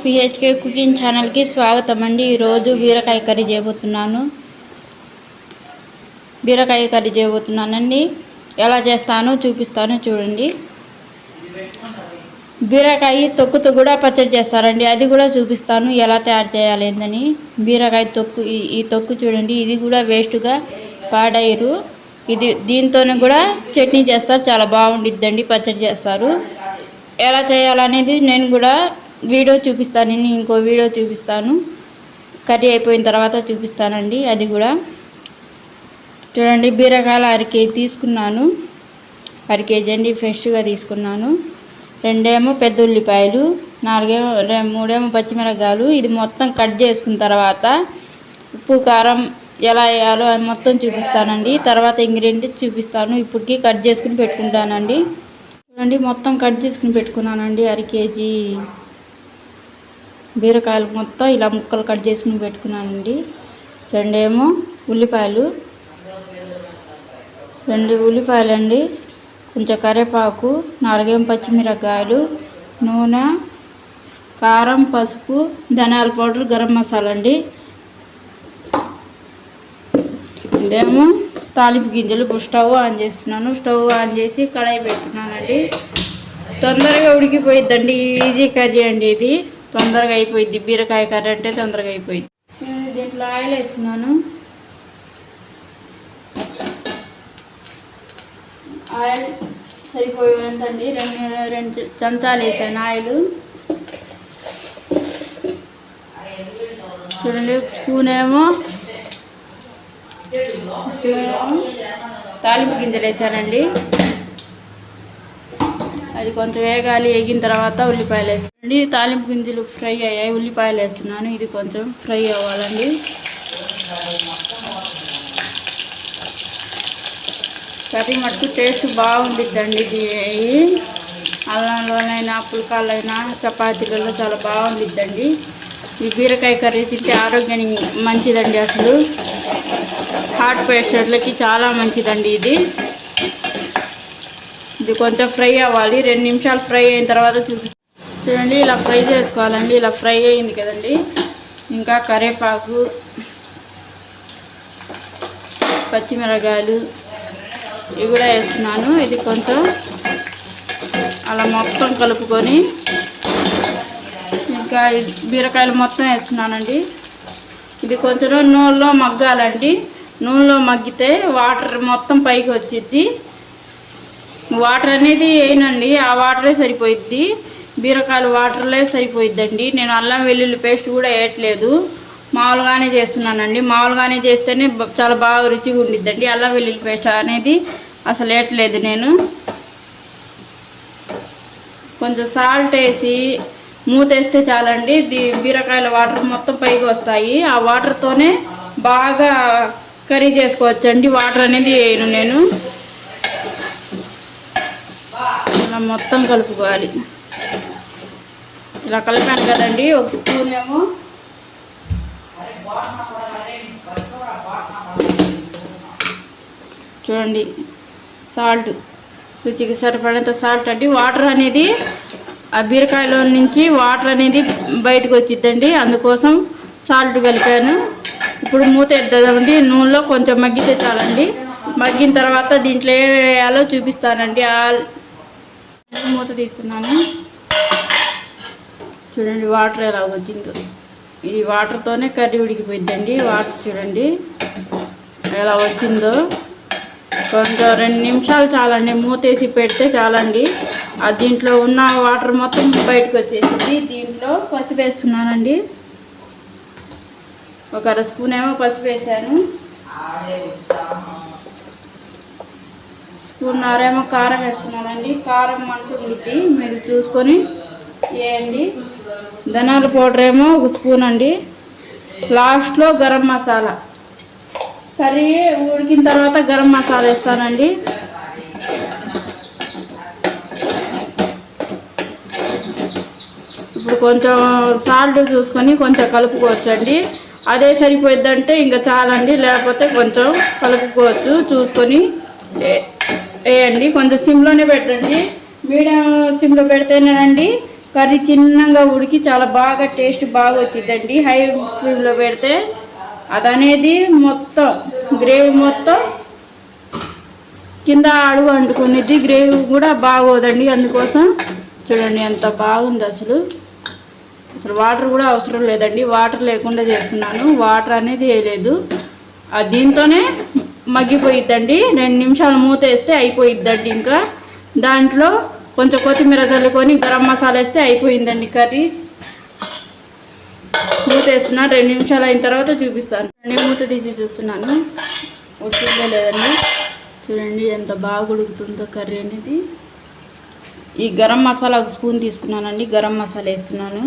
PHK cooking ఛానల్కి స్వాగతం అండి. ఈరోజు బీరకాయ కర్రీ చేయబోతున్నానండి. ఎలా చేస్తానో చూపిస్తాను చూడండి. బీరకాయ తొక్కుతో కూడా పచ్చడి చేస్తారండి, అది కూడా చూపిస్తాను ఎలా తయారు చేయాలి ఏందని. బీరకాయ తొక్కు, ఈ తొక్కు చూడండి, ఇది కూడా వేస్ట్గా పాడయ్యారు. దీంతోనే కూడా చట్నీ చేస్తారు, చాలా బాగుండిద్దండి. పచ్చడి చేస్తారు. ఎలా చేయాలనేది నేను కూడా వీడియో చూపిస్తాను, ఇంకో వీడియో చూపిస్తాను. కర్రీ అయిపోయిన తర్వాత చూపిస్తానండి. అది కూడా చూడండి. బీరకాయలు 1/2 కేజీ తీసుకున్నాను. 1/2 కేజీ అండి, ఫ్రెష్గా తీసుకున్నాను. 2 పెద్ద ఉల్లిపాయలు, 3 పచ్చిమిరపకాయలు. ఇది మొత్తం కట్ చేసుకున్న తర్వాత ఉప్పు కారం ఎలా వేయాలో అది మొత్తం చూపిస్తానండి. తర్వాత ఇంగ్రీడియంట్స్ చూపిస్తాను. ఇప్పటికి కట్ చేసుకుని పెట్టుకుంటానండి. చూడండి, మొత్తం కట్ చేసుకుని పెట్టుకున్నానండి. 1/2 కేజీ బీరకాయలు మొత్తం ఇలా ముక్కలు కట్ చేసుకుని పెట్టుకున్నానండి. 2 ఉల్లిపాయలు, 2 ఉల్లిపాయలు అండి, కొంచెం కరివేపాకు, 4 పచ్చిమిరపకాయలు, నూనె, కారం, పసుపు, ధనియాల పౌడర్, గరం మసాలా అండి. ఇదేమో తాలింపు గింజలు. ఇప్పుడు స్టవ్ ఆన్ చేస్తున్నాను. స్టవ్ ఆన్ చేసి కడాయి పెడుతున్నానండి. తొందరగా ఉడికిపోయిద్దండి, ఈజీ కర్రీ అండి. ఇది తొందరగా అయిపోయిద్ది. బీరకాయ కర్రీ అంటే తొందరగా అయిపోయిద్ది. దీంట్లో ఆయిల్ వేస్తున్నాను. ఆయిల్ సరిపోయేంతండి, 2 చెంచాలు వేసాను ఆయిల్. చూడండి, స్పూన్ ఏమో తాలింపు గింజలు వేసానండి. అది కొంచెం వేగిన తర్వాత ఉల్లిపాయలు వేస్తానండి. తాలింపు గింజలు ఫ్రై అయ్యాయి, ఉల్లిపాయలు వేస్తున్నాను. ఇది కొంచెం ఫ్రై అవ్వాలండి. కర్రీ మటుకు టేస్ట్ బాగుండిద్దండి. ఇది అల్లంలోనైనా, పుల్కాలైనా, చపాతీలలో చాలా బాగుండిద్దండి. ఈ బీరకాయ కర్రీ తింటే ఆరోగ్యానికి మంచిదండి. అసలు హార్ట్ పేషెంట్లకి చాలా మంచిదండి. ఇది కొంచెం ఫ్రై అవ్వాలి. 2 నిమిషాలు ఫ్రై అయిన తర్వాత చూడండి, ఇలా ఫ్రై చేసుకోవాలండి. ఇలా ఫ్రై అయింది కదండి. ఇంకా కరివేపాకు, పచ్చిమిరపకాయలు ఇవి కూడా వేస్తున్నాను. ఇది కొంచెం అలా మొత్తం కలుపుకొని ఇంకా బీరకాయలు మొత్తం వేస్తున్నానండి. ఇది కొంచెం నూనెలో మగ్గాలండి. నూనెలో మగ్గితే వాటర్ మొత్తం పైకి వచ్చిద్ది. వాటర్ అనేది వేయనండి, ఆ వాటరే సరిపోయిద్ది. బీరకాయలు వాటర్లే సరిపోయిద్దండి. నేను అల్లం వెల్లుల్లి పేస్ట్ కూడా వేయట్లేదు, మామూలుగానే చేస్తున్నానండి. మామూలుగానే చేస్తేనే చాలా బాగా రుచిగా ఉండిద్దండి. అల్లం వెల్లుల్లి పేస్ట్ అనేది అసలు వేయట్లేదు నేను. కొంచెం సాల్ట్ వేసి మూతేస్తే చాలండి. బీరకాయల వాటర్ మొత్తం పైకి వస్తాయి. ఆ వాటర్తోనే బాగా కర్రీ చేసుకోవచ్చండి. వాటర్ అనేది వేయను నేను. ఇలా మొత్తం కలుపుకోవాలి. ఇలా కలిపాను కదండి. 1 స్పూన్ ఏమో చూడండి సాల్ట్, రుచికి సరిపడేంత సాల్ట్ అండి. వాటర్ అనేది ఆ బీరకాయలో నుంచి వాటర్ అనేది బయటకు వచ్చిద్దండి, అందుకోసం సాల్ట్ కలిపాను. ఇప్పుడు మూత ఎద్దామండి. నూనెలో కొంచెం మగ్గితే చాలండి. మగ్గిన తర్వాత దీంట్లో ఏ వేయాలో చూపిస్తానండి. మూత తీస్తున్నాను. చూడండి వాటర్ ఎలా వచ్చిందో. ఈ వాటర్తోనే కర్రీ ఉడికిపోయిద్దండి. వాటర్ చూడండి ఎలా వచ్చిందో. కొంచెం 2 నిమిషాలు చాలండి, మూతేసి పెడితే చాలండి. దీంట్లో ఉన్న వాటర్ మొత్తం బయటకు వచ్చేసింది. దీంట్లో పసుపు వేస్తున్నానండి. 1/2 స్పూన్ ఏమో పసుపు వేసాను. స్పూన్నరేమో కారం వేస్తున్నానండి. కారం అంటుంది, మీరు చూసుకొని వేయండి. ధనియాల పౌడర్ ఏమో 1 స్పూన్ అండి. లాస్ట్లో గరం మసాలా, కర్రీ ఉడికిన తర్వాత గరం మసాలా వేస్తానండి. ఇప్పుడు కొంచెం సాల్ట్ చూసుకొని కొంచెం కలుపుకోవచ్చండి. అదే సరిపోయిద్దంటే ఇంకా చాలండి, లేకపోతే కొంచెం కలుపుకోవచ్చు. చూసుకొని వేయండి. కొంచెం సిమ్లోనే పెట్టండి. మీడియం సిమ్లో పెడితేనేనండి కర్రీ చిన్నగా ఉడికి చాలా బాగా టేస్ట్ బాగా వచ్చిందండి. హై ఫ్లేమ్లో పెడితే అదనేది మొత్తం గ్రేవీ మొత్తం కింద అడుగు అంటుకునేది, గ్రేవీ కూడా బాగోదండి. అందుకోసం చూడండి ఎంత బాగుంది. అసలు వాటర్ కూడా అవసరం లేదండి. వాటర్ లేకుండా చేస్తున్నాను, వాటర్ అనేది వేయలేదు. దీంతోనే మగ్గిపోయిద్దండి. 2 నిమిషాలు మూత వేస్తే అయిపోయిద్దండి. ఇంకా దాంట్లో కొంచెం కొత్తిమీర చల్లుకొని గరం మసాలా వేస్తే అయిపోయిందండి కర్రీ. మూత వేస్తున్నా, 2 నిమిషాలు అయిన తర్వాత చూపిస్తాను. నేను మూత తీసి చూస్తున్నాను, ఉడికిందో లేదండి. చూడండి ఎంత బాగా ఉడుకుతుందో కర్రీ అనేది. ఈ గరం మసాలా 1 స్పూన్ తీసుకున్నానండి. గరం మసాలా వేస్తున్నాను.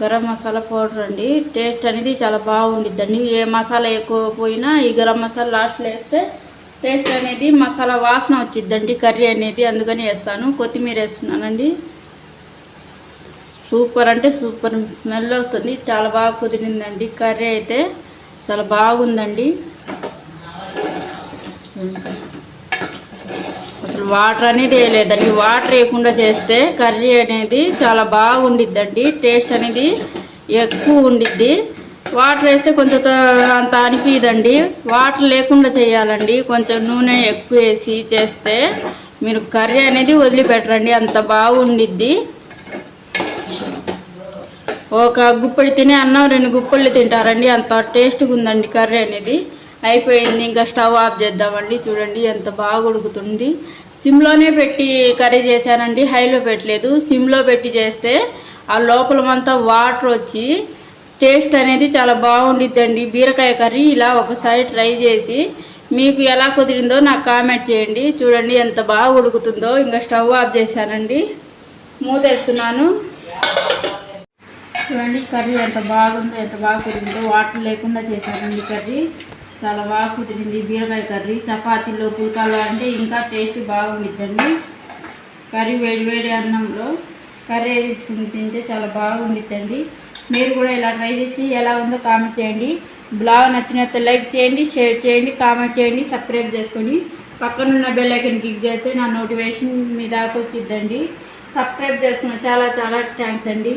గరం మసాలా పౌడర్ అండి. టేస్ట్ అనేది చాలా బాగుండిద్దండి. ఏ మసాలా ఎక్కువ పోయినా ఈ గరం మసాలా లాస్ట్లో వేస్తే టేస్ట్ అనేది మసాలా వాసన వచ్చిద్దండి కర్రీ అనేది. అందుకని వేస్తాను. కొత్తిమీర వేస్తున్నానండి. సూపర్ అంటే సూపర్ స్మెల్ వస్తుంది. చాలా బాగా కుదిరిందండి కర్రీ అయితే. చాలా బాగుందండి. అసలు వాటర్ అనేది వేయలేదండి. వాటర్ వేయకుండా చేస్తే కర్రీ అనేది చాలా బాగుండిద్దండి. టేస్ట్ అనేది ఎక్కువ ఉండిద్ది. వాటర్ వేస్తే కొంచెం అంత అనిపించదండి. వాటర్ లేకుండా చేయాలండి. కొంచెం నూనె ఎక్కువ వేసి చేస్తే మీరు కర్రీ అనేది వదిలిపెట్టరండి, అంత బాగుండిద్ది. ఒక గుప్పెడు తినే అన్నం 2 గుప్పెళ్ళు తింటారండి, అంత టేస్ట్గా ఉందండి కర్రీ అనేది. అయిపోయింది. ఇంకా స్టవ్ ఆఫ్ చేద్దామండి. చూడండి ఎంత బాగా ఉడుకుతుంది. సిమ్లోనే పెట్టి కర్రీ చేశానండి, హైలో పెట్టలేదు. సిమ్లో పెట్టి చేస్తే ఆ లోపలమంతా వాటర్ వచ్చి టేస్ట్ అనేది చాలా బాగుండిద్దండి బీరకాయ కర్రీ. ఇలా ఒకసారి ట్రై చేసి మీకు ఎలా కుదిరిందో నాకు కామెంట్ చేయండి. చూడండి ఎంత బాగా ఉడుకుతుందో. ఇంకా స్టవ్ ఆఫ్ చేశానండి, మూత వేస్తున్నాను. చూడండి కర్రీ ఎంత బాగుందో, ఎంత బాగా కుదిరిందో. వాటర్ లేకుండా చేశానండి కర్రీ. చాలా బాగా కుదిరింది బీరకాయ కర్రీ. చపాతీలో పుల్కాలో అంటే ఇంకా టేస్ట్ బాగుండిద్దండి. కర్రీ వేడి వేడి అన్నంలో కర్రీ తీసుకుని తింటే చాలా బాగుండిద్దండి. మీరు కూడా ఇలా ట్రై చేసి ఎలా ఉందో కామెంట్ చేయండి. బ్లాగ్ నచ్చినట్లయితే లైక్ చేయండి, షేర్ చేయండి, కామెంట్ చేయండి, సబ్స్క్రైబ్ చేసుకొని పక్కనున్న బెల్ ఐకాన్ క్లిక్ చేస్తే నా నోటిఫికేషన్ మీ దాకా వచ్చిద్దండి. సబ్స్క్రైబ్ చేసుకున్న చాలా చాలా థ్యాంక్స్ అండి.